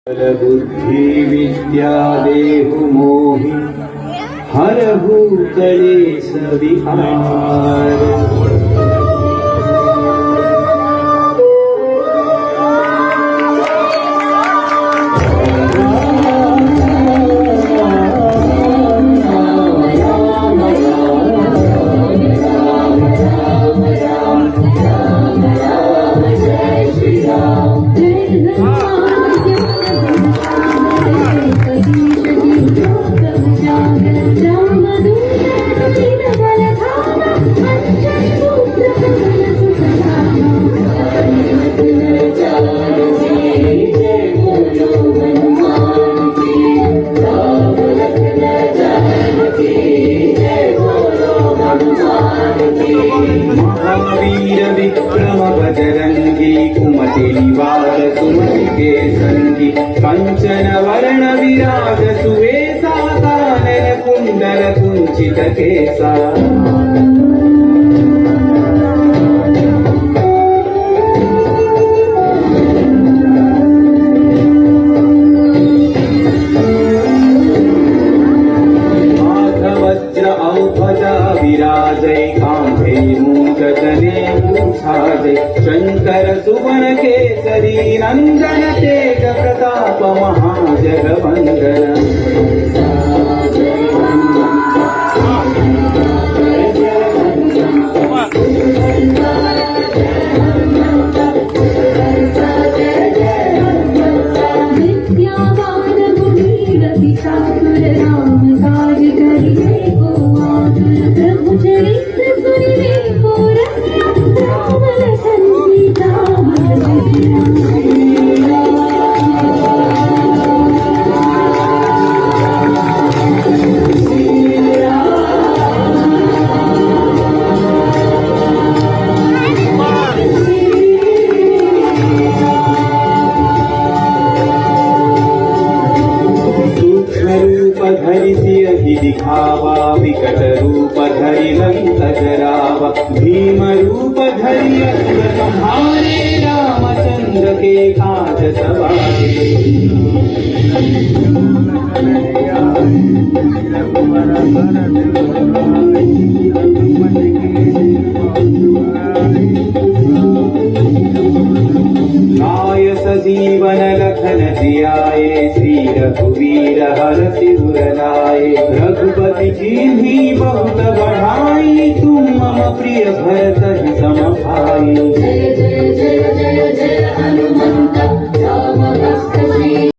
बुद्धि विद्या देहु मोहि हरहु कलेश विहार। महावीर विक्रम बजरंगी कुमति निवार सुमति के संगी कंचन वर्ण विराज सुवेशा कानन कुंडल कुंचित केसा। विराजय कांधे मूंगदने मूषाजय शंकर सुवन केसरी नंदन तेज प्रताप महाजगवंदन। दिखावा विकट रूप धरि लंक जरावा भीम रूप धरि असुर संहारे रामचंद्र के काज सवारे। लाय सजीवन लखन जियाए श्री रघुवीर हरषि उर लाए। रघुपति कीन्ही बहुत बढ़ाई तुम मम प्रिय भरत सम भाई। जय जय जय जय जय हनुमंत